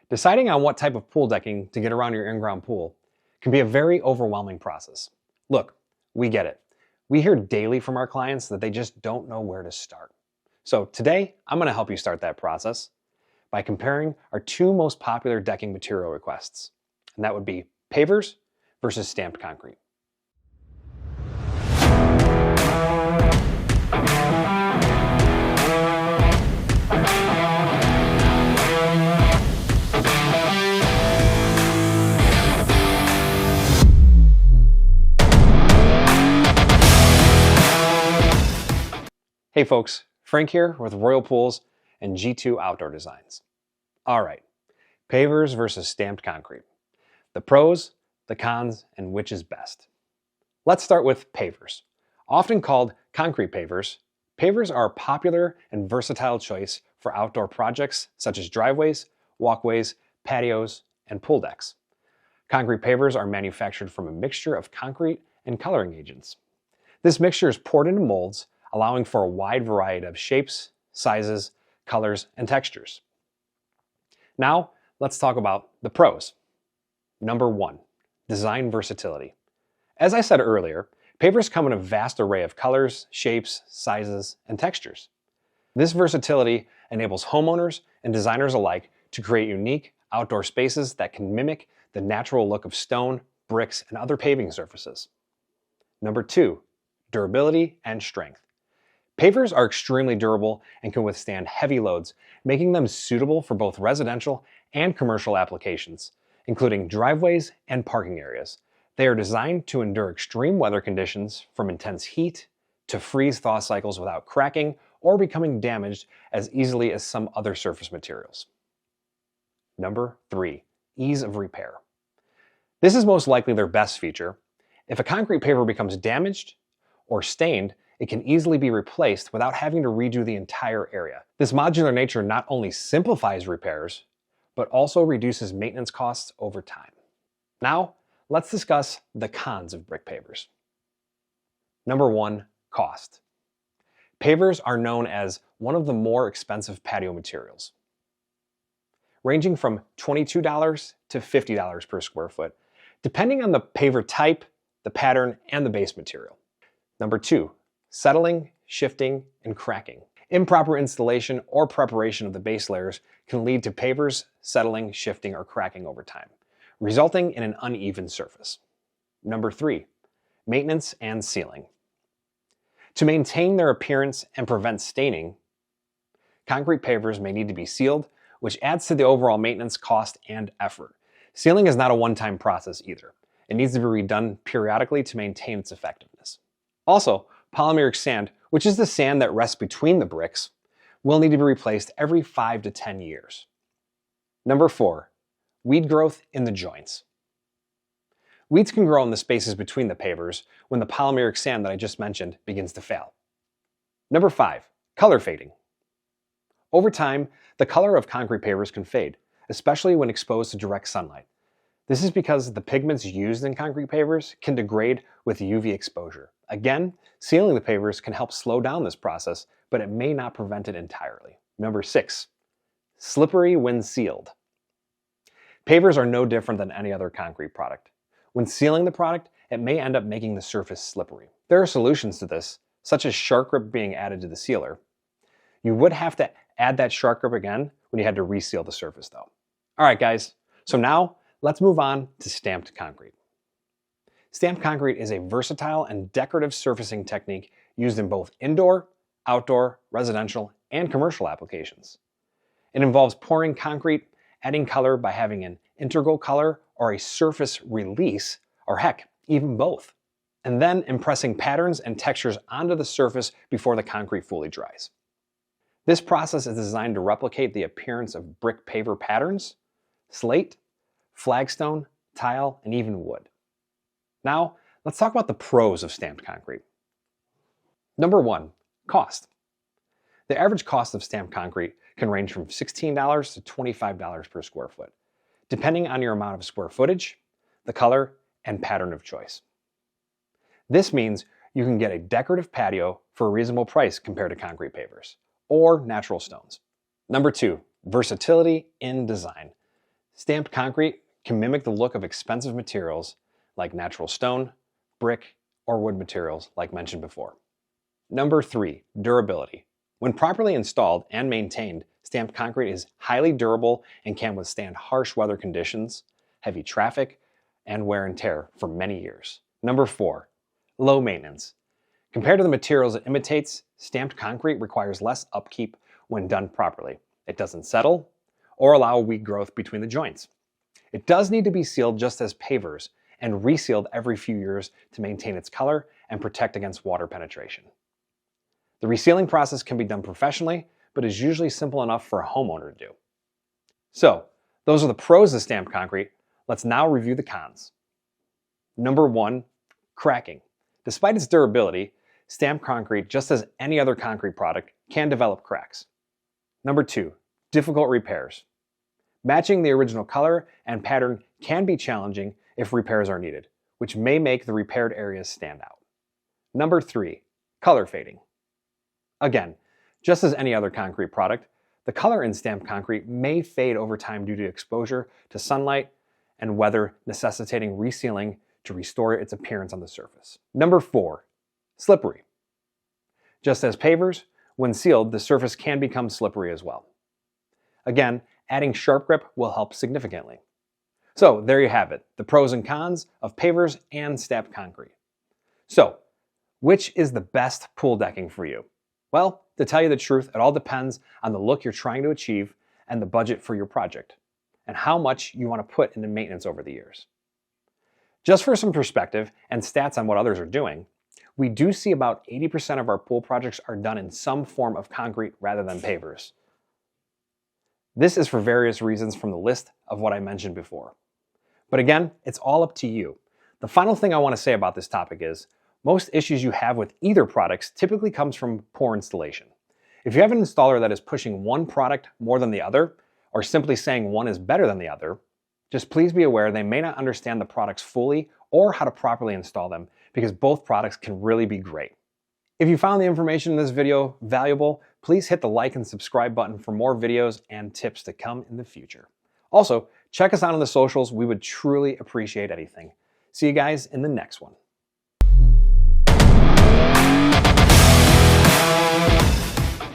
Deciding on what type of pool decking to get around your in-ground pool can be a very overwhelming process. Look, we get it. We hear daily from our clients that they just don't know where to start. So today, I'm going to help you start that process by comparing our two most popular decking material requests, and that would be pavers versus stamped concrete. Hey folks, Frank here with Royal Pools and G2 Outdoor Designs. All right, pavers versus stamped concrete. The pros, the cons, and which is best. Let's start with pavers. Often called concrete pavers, pavers are a popular and versatile choice for outdoor projects such as driveways, walkways, patios, and pool decks. Concrete pavers are manufactured from a mixture of concrete and coloring agents. This mixture is poured into molds, allowing for a wide variety of shapes, sizes, colors, and textures. Now, let's talk about the pros. Number 1, design versatility. As I said earlier, pavers come in a vast array of colors, shapes, sizes, and textures. This versatility enables homeowners and designers alike to create unique outdoor spaces that can mimic the natural look of stone, bricks, and other paving surfaces. Number 2, durability and strength. Pavers are extremely durable and can withstand heavy loads, making them suitable for both residential and commercial applications, including driveways and parking areas. They are designed to endure extreme weather conditions, from intense heat to freeze-thaw cycles, without cracking or becoming damaged as easily as some other surface materials. Number 3, ease of repair. This is most likely their best feature. If a concrete paver becomes damaged or stained, it can easily be replaced without having to redo the entire area. This modular nature not only simplifies repairs, but also reduces maintenance costs over time. Now, let's discuss the cons of brick pavers. Number 1, cost. Pavers are known as one of the more expensive patio materials, ranging from $22 to $50 per square foot, depending on the paver type, the pattern, and the base material. Number 2, settling, shifting, and cracking. Improper installation or preparation of the base layers can lead to pavers settling, shifting, or cracking over time, resulting in an uneven surface. Number 3, maintenance and sealing. To maintain their appearance and prevent staining, concrete pavers may need to be sealed, which adds to the overall maintenance cost and effort. Sealing is not a one-time process either. It needs to be redone periodically to maintain its effectiveness. Also, polymeric sand, which is the sand that rests between the bricks, will need to be replaced every 5 to 10 years. Number 4, weed growth in the joints. Weeds can grow in the spaces between the pavers when the polymeric sand that I just mentioned begins to fail. Number 5, color fading. Over time, the color of concrete pavers can fade, especially when exposed to direct sunlight. This is because the pigments used in concrete pavers can degrade with UV exposure. Again, sealing the pavers can help slow down this process, but it may not prevent it entirely. Number 6, slippery when sealed. Pavers are no different than any other concrete product. When sealing the product, it may end up making the surface slippery. There are solutions to this, such as shark grip being added to the sealer. You would have to add that shark grip again when you had to reseal the surface though. All right guys, so now let's move on to stamped concrete. Stamped concrete is a versatile and decorative surfacing technique used in both indoor, outdoor, residential, and commercial applications. It involves pouring concrete, adding color by having an integral color or a surface release, or heck, even both, and then impressing patterns and textures onto the surface before the concrete fully dries. This process is designed to replicate the appearance of brick paver patterns, slate, flagstone, tile, and even wood. Now, let's talk about the pros of stamped concrete. Number 1, cost. The average cost of stamped concrete can range from $16 to $25 per square foot, depending on your amount of square footage, the color, and pattern of choice. This means you can get a decorative patio for a reasonable price compared to concrete pavers or natural stones. Number 2, versatility in design. Stamped concrete can mimic the look of expensive materials like natural stone, brick, or wood materials like mentioned before. Number 3, durability. When properly installed and maintained, stamped concrete is highly durable and can withstand harsh weather conditions, heavy traffic, and wear and tear for many years. Number 4, low maintenance. Compared to the materials it imitates, stamped concrete requires less upkeep when done properly. It doesn't settle or allow weed growth between the joints. It does need to be sealed just as pavers and resealed every few years to maintain its color and protect against water penetration. The resealing process can be done professionally, but is usually simple enough for a homeowner to do. So, those are the pros of stamped concrete. Let's now review the cons. Number 1, cracking. Despite its durability, stamped concrete, just as any other concrete product, can develop cracks. Number 2, difficult repairs. Matching the original color and pattern can be challenging if repairs are needed, which may make the repaired areas stand out. Number 3, color fading. Again, just as any other concrete product, the color in stamped concrete may fade over time due to exposure to sunlight and weather, necessitating resealing to restore its appearance on the surface. Number 4, slippery. Just as pavers, when sealed, the surface can become slippery as well. Again, adding sharp grip will help significantly. So there you have it, the pros and cons of pavers and stamped concrete. So, which is the best pool decking for you? Well, to tell you the truth, it all depends on the look you're trying to achieve and the budget for your project, and how much you want to put into maintenance over the years. Just for some perspective and stats on what others are doing, we do see about 80% of our pool projects are done in some form of concrete rather than pavers. This is for various reasons from the list of what I mentioned before. But again, it's all up to you. The final thing I want to say about this topic is, most issues you have with either products typically comes from poor installation. If you have an installer that is pushing one product more than the other, or simply saying one is better than the other, just please be aware they may not understand the products fully or how to properly install them, because both products can really be great. If you found the information in this video valuable, please hit the like and subscribe button for more videos and tips to come in the future. Also, check us out on the socials. We would truly appreciate anything. See you guys in the next one.